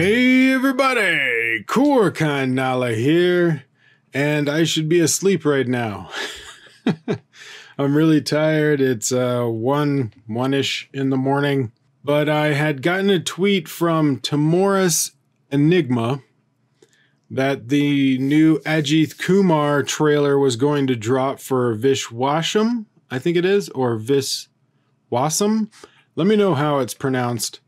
Hey everybody, Koricon Nala here, and I should be asleep right now. I'm really tired. It's 1-ish in the morning, but I had gotten a tweet from Tamoris Enigma that the new Ajith Kumar trailer was going to drop for Viswasam, I think it is, or Viswasam. Let me know how it's pronounced.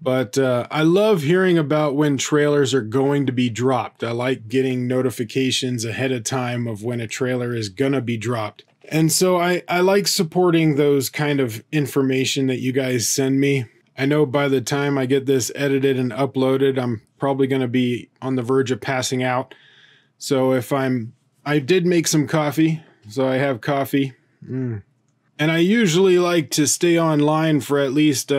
But I love hearing about when trailers are going to be dropped. I like getting notifications ahead of time of when a trailer is going to be dropped. And so I like supporting those kind of information that you guys send me. I know by the time I get this edited and uploaded, I'm probably going to be on the verge of passing out. So I did make some coffee, so I have coffee. And I usually like to stay online for at least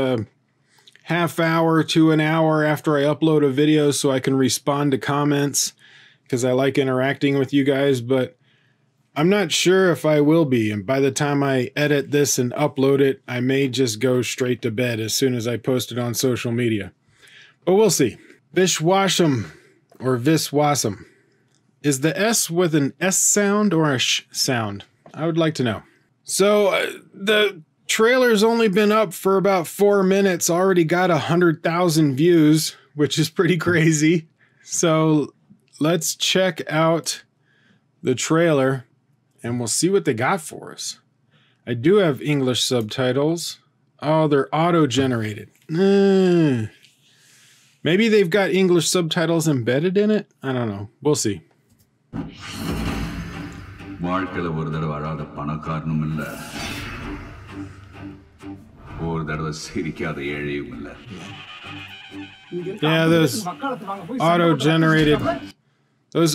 half hour to an hour after I upload a video so I can respond to comments because I like interacting with you guys, but I'm not sure if I will be. And by the time I edit this and upload it, I may just go straight to bed as soon as I post it on social media. But we'll see. Viswasam or Viswasam. Is the S with an S sound or a sh sound? I would like to know. So the trailer's only been up for about 4 minutes, already got 100,000 views, which is pretty crazy. So let's check out the trailer and we'll see what they got for us. I do have English subtitles. Oh, they're auto-generated. Maybe they've got English subtitles embedded in it? I don't know. We'll see. Yeah, those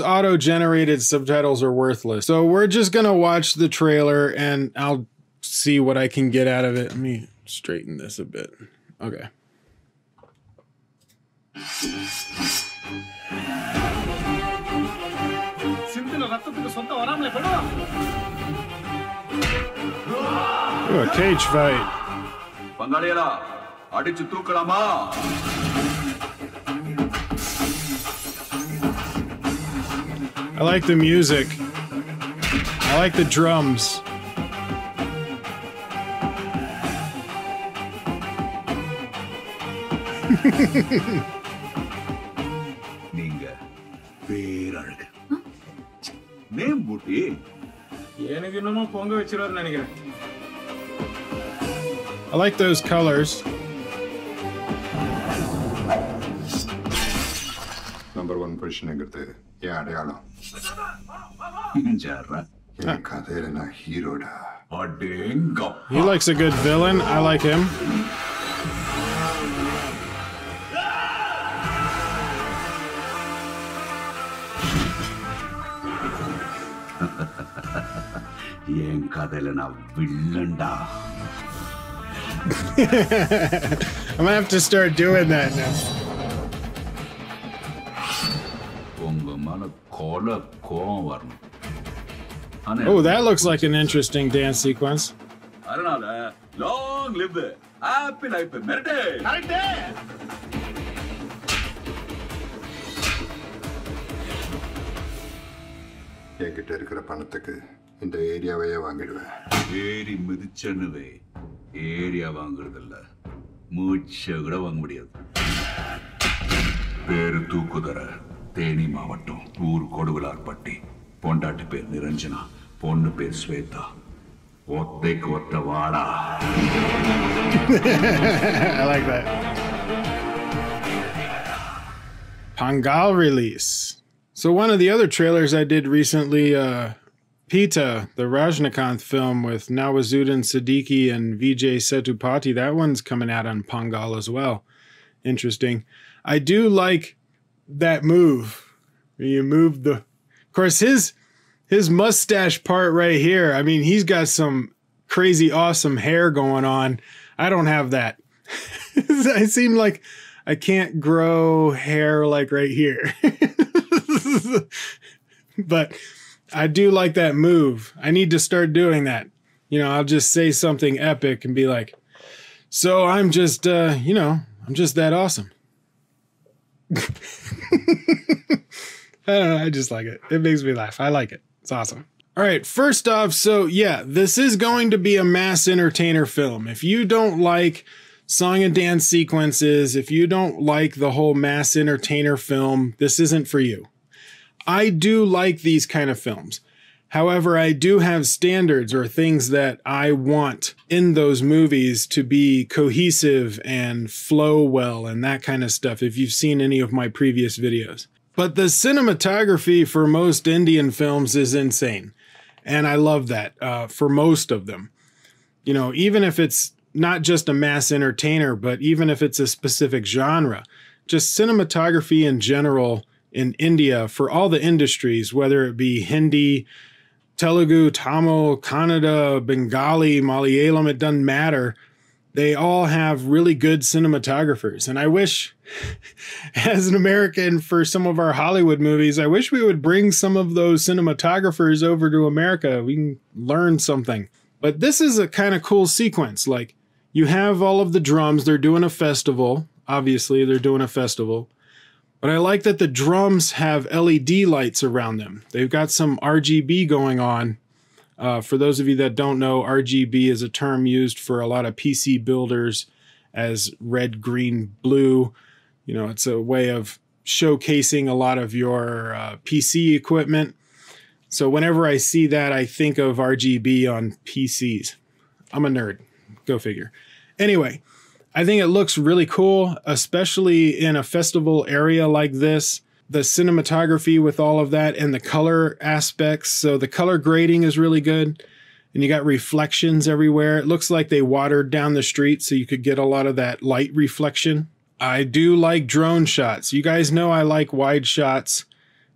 auto-generated subtitles are worthless. So we're just gonna watch the trailer and I'll see what I can get out of it. Let me straighten this a bit. Okay. Ooh, a cage fight. I like the music. I like the drums. I like those colors. Number 1 position agirte. Yeah, adayalo. He likes a good villain. I like him. I'm gonna have to start doing that now. Oh, that looks like an interesting dance sequence. Long live the happy life. என்கிட்ட இருக்கிற பணத்துக்கு இந்த ஏரியாவையே வாங்கிடுவேன். ஏரி மிதிச்சனுவே area வாங்குறது இல்ல, மூச்சை கூட வாங்க முடியாது. பேரு தூக்குதர, தேனி மாவட்டம், ஊர் கொடுவிலார்பட்டி. பொண்டாட்டி பேர் நிரஞ்சனா, பொண்ணு பேர் ஸ்வேதா. ஒத்தைக்கு ஒத்த வாடா. I like that. Pangal release. So one of the other trailers I did recently, Pita, the Rajnikanth film with Nawazuddin Siddiqui and Vijay Sethupathi, that one's coming out on Pangal as well. Interesting. I do like that move. You move the... Of course, his mustache part right here, I mean, he's got some crazy awesome hair going on. I don't have that. I seem like I can't grow hair like right here. But I do like that move. I need to start doing that. You know, I'll just say something epic and be like, so I'm just, you know, I'm just that awesome. I don't know, I just like it. It makes me laugh. I like it. It's awesome. All right, first off, so yeah, this is going to be a mass entertainer film. If you don't like song and dance sequences, if you don't like the whole mass entertainer film, this isn't for you. I do like these kind of films. However, I do have standards or things that I want in those movies to be cohesive and flow well and that kind of stuff, if you've seen any of my previous videos. But the cinematography for most Indian films is insane. And I love that for most of them. You know, even if it's not just a mass entertainer, but even if it's a specific genre, just cinematography in general in India for all the industries, whether it be Hindi, Telugu, Tamil, Kannada, Bengali, Malayalam, it doesn't matter. They all have really good cinematographers. And I wish, as an American, for some of our Hollywood movies, I wish we would bring some of those cinematographers over to America. We can learn something. But this is a kind of cool sequence. Like, you have all of the drums. They're doing a festival. Obviously, they're doing a festival. But I like that the drums have LED lights around them. They've got some RGB going on. For those of you that don't know, RGB is a term used for a lot of PC builders as red, green, blue. You know, it's a way of showcasing a lot of your PC equipment. So whenever I see that, I think of RGB on PCs. I'm a nerd. Go figure. Anyway, I think it looks really cool, especially in a festival area like this. The cinematography with all of that and the color aspects. So the color grading is really good. And you got reflections everywhere. It looks like they watered down the street so you could get a lot of that light reflection. I do like drone shots. You guys know I like wide shots.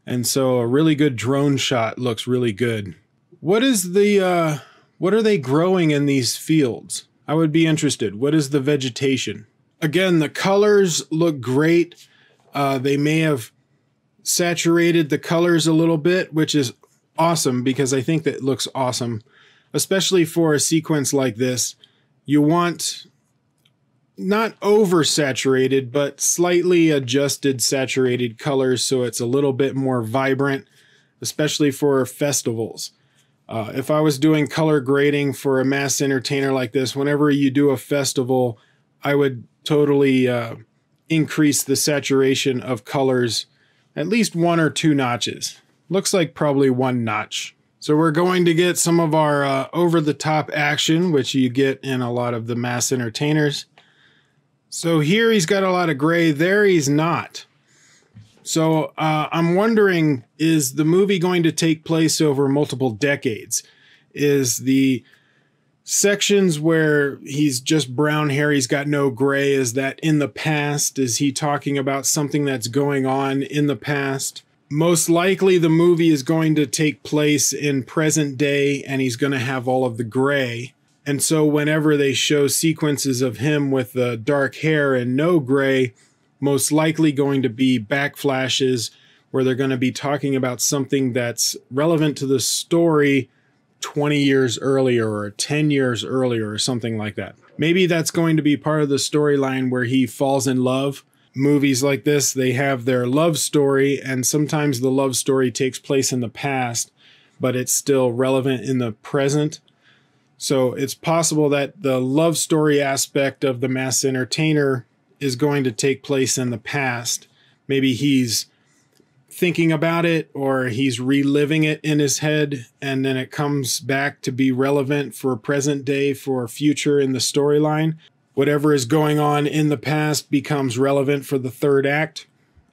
And so a really good drone shot looks really good. What is the, what are they growing in these fields? I would be interested. What is the vegetation? Again, the colors look great. They may have saturated the colors a little bit, which is awesome because I think that looks awesome, especially for a sequence like this. You want not oversaturated, but slightly adjusted saturated colors so it's a little bit more vibrant, especially for festivals. If I was doing color grading for a mass entertainer like this, whenever you do a festival, I would totally increase the saturation of colors at least 1 or 2 notches. Looks like probably 1 notch. So we're going to get some of our over-the-top action, which you get in a lot of the mass entertainers. So here he's got a lot of gray. There he's not. So I'm wondering, is the movie going to take place over multiple decades? Is the sections where he's just brown hair, he's got no gray, is that in the past? Is he talking about something that's going on in the past? Most likely the movie is going to take place in present day and he's going to have all of the gray. And so whenever they show sequences of him with the dark hair and no gray, most likely going to be backflashes where they're going to be talking about something that's relevant to the story 20 years earlier or 10 years earlier or something like that. Maybe that's going to be part of the storyline where he falls in love. Movies like this, they have their love story, and sometimes the love story takes place in the past, but it's still relevant in the present. So it's possible that the love story aspect of the mass entertainer is going to take place in the past. Maybe he's thinking about it or he's reliving it in his head, and then it comes back to be relevant for present day, for future in the storyline. Whatever is going on in the past becomes relevant for the third act.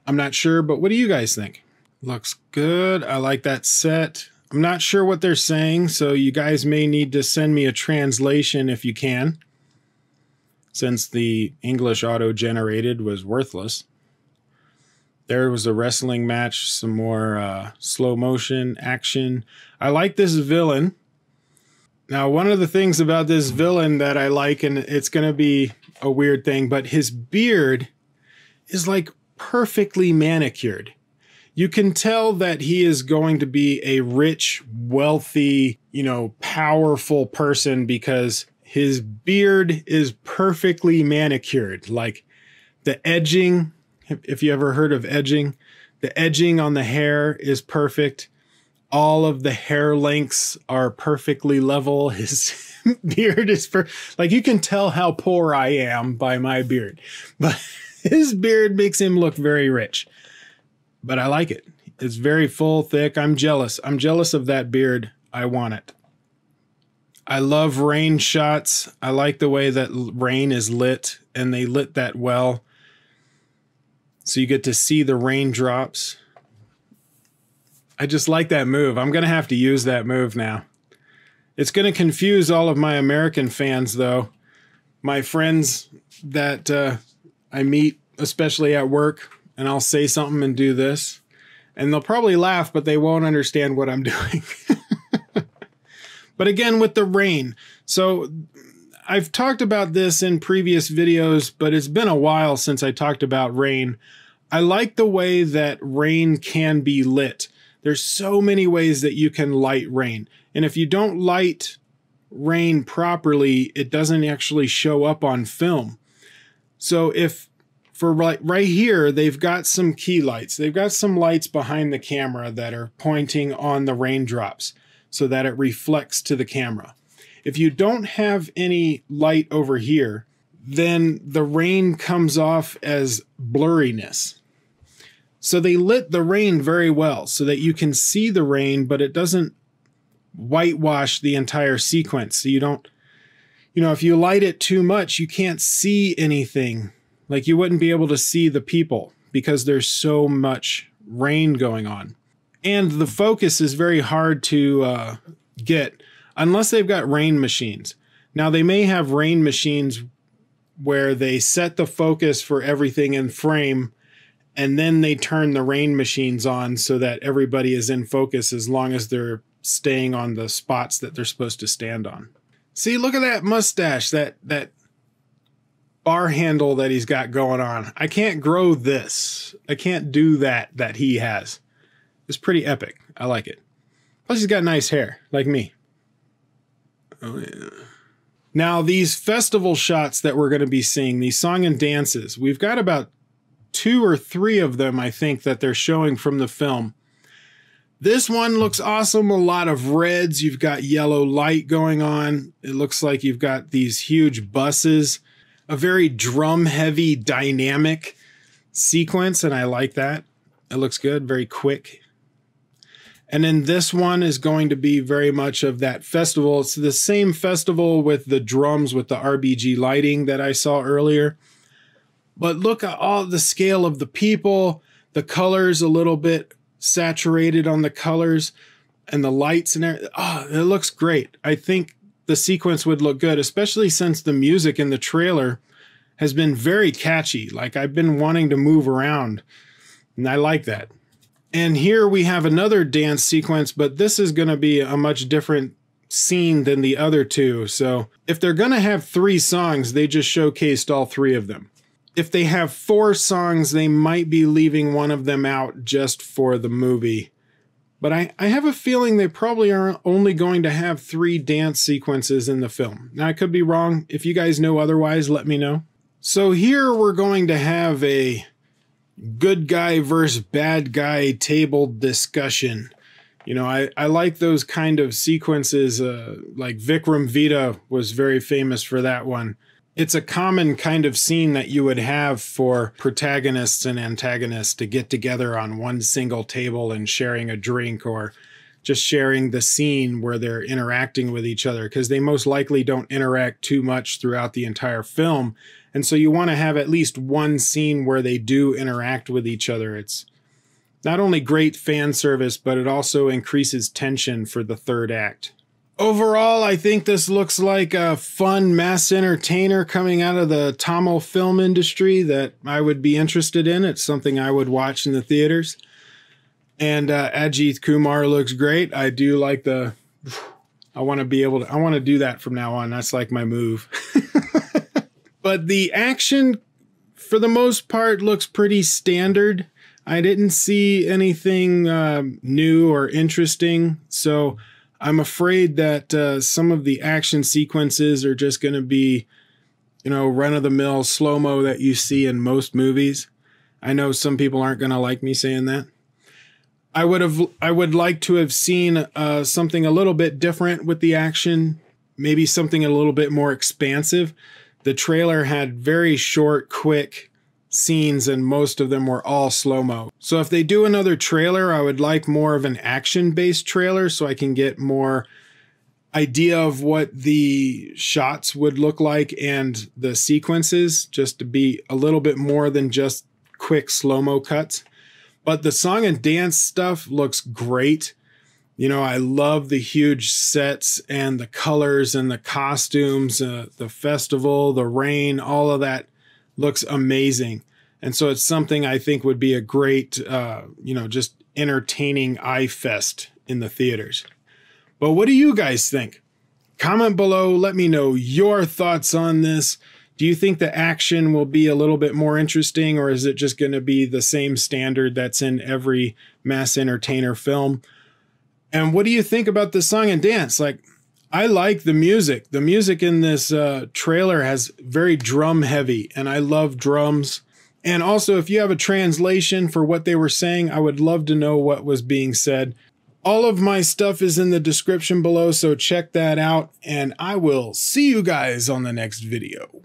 I'm not sure, but what do you guys think? Looks good. I like that set. I'm not sure what they're saying, so you guys may need to send me a translation if you can, since the English auto-generated was worthless. There was a wrestling match, some more slow motion action. I like this villain. Now, one of the things about this villain that I like, and it's going to be a weird thing, but his beard is like perfectly manicured. You can tell that he is going to be a rich, wealthy, powerful person because his beard is perfectly manicured. Like the edging If you ever heard of edging, the edging on the hair is perfect. All of the hair lengths are perfectly level. His beard is like, you can tell how poor I am by my beard, but his beard makes him look very rich. But I like it. It's very full, thick. I'm jealous. I'm jealous of that beard. I want it. I love rain shots. I like the way that rain is lit, and they lit that well. So you get to see the raindrops. I just like that move. I'm going to have to use that move now. It's going to confuse all of my American fans, though. My friends that I meet, especially at work, and I'll say something and do this. And they'll probably laugh, but they won't understand what I'm doing. But again, with the rain. So I've talked about this in previous videos, but it's been a while since I talked about rain. I like the way that rain can be lit. There's so many ways that you can light rain. And if you don't light rain properly, it doesn't actually show up on film. So if for right here, they've got some key lights. They've got some lights behind the camera that are pointing on the raindrops so that it reflects to the camera. If you don't have any light over here, then the rain comes off as blurriness. So they lit the rain very well so that you can see the rain, but it doesn't whitewash the entire sequence. So you don't, if you light it too much, you can't see anything. Like you wouldn't be able to see the people because there's so much rain going on. And the focus is very hard to get unless they've got rain machines. Now they may have rain machines where they set the focus for everything in frame and then they turn the rain machines on so that everybody is in focus as long as they're staying on the spots that they're supposed to stand on. See, look at that mustache, that bar handle that he's got going on. I can't grow this. I can't do that he has. It's pretty epic. I like it. Plus he's got nice hair, like me. Oh yeah. Now these festival shots that we're going to be seeing, these song and dances, we've got about 2 or 3 of them, I think, that they're showing from the film. This one looks awesome. A lot of reds. You've got yellow light going on. It looks like you've got these huge buses. A very drum-heavy, dynamic sequence, and I like that. It looks good, very quick. And then this one is going to be very much of that festival. It's the same festival with the drums with the RBG lighting that I saw earlier. But look at all the scale of the people, the colors a little bit saturated on the colors, and the lights and everything. Oh, it looks great. I think the sequence would look good, especially since the music in the trailer has been very catchy. Like I've been wanting to move around, and I like that. And here we have another dance sequence, but this is going to be a much different scene than the other 2. So if they're going to have 3 songs, they just showcased all 3 of them. If they have 4 songs, they might be leaving one of them out just for the movie. But I have a feeling they probably are only going to have 3 dance sequences in the film. Now, I could be wrong. If you guys know otherwise, let me know. So here we're going to have a good guy versus bad guy table discussion. I like those kind of sequences. Like Vikram Vita was very famous for that one. It's a common kind of scene that you would have for protagonists and antagonists to get together on one single table and sharing a drink, or just sharing the scene where they're interacting with each other, because they most likely don't interact too much throughout the entire film. And so you want to have at least one scene where they do interact with each other. It's not only great fan service, but it also increases tension for the third act. Overall, I think this looks like a fun mass entertainer coming out of the Tamil film industry that I would be interested in. It's something I would watch in the theaters. And Ajith Kumar looks great. I do like I want to do that from now on. That's like my move. But the action, for the most part, looks pretty standard. I didn't see anything new or interesting. So I'm afraid that some of the action sequences are just going to be, run-of-the-mill slow-mo that you see in most movies. I know some people aren't going to like me saying that. I would like to have seen something a little bit different with the action, maybe something a little bit more expansive. The trailer had very short, quick scenes, and most of them were all slow-mo. So if they do another trailer, I would like more of an action-based trailer so I can get more idea of what the shots would look like and the sequences, just to be a little bit more than just quick slow-mo cuts. But the song and dance stuff looks great. You know, I love the huge sets and the colors and the costumes, the festival, the rain, all of that looks amazing. And so it's something I think would be a great, just entertaining eye fest in the theaters. But what do you guys think? Comment below. Let me know your thoughts on this. Do you think the action will be a little bit more interesting, or is it just going to be the same standard that's in every mass entertainer film? And what do you think about the song and dance? Like, I like the music. The music in this trailer has very drum heavy, and I love drums. And also, if you have a translation for what they were saying, I would love to know what was being said. All of my stuff is in the description below, so check that out, and I will see you guys on the next video.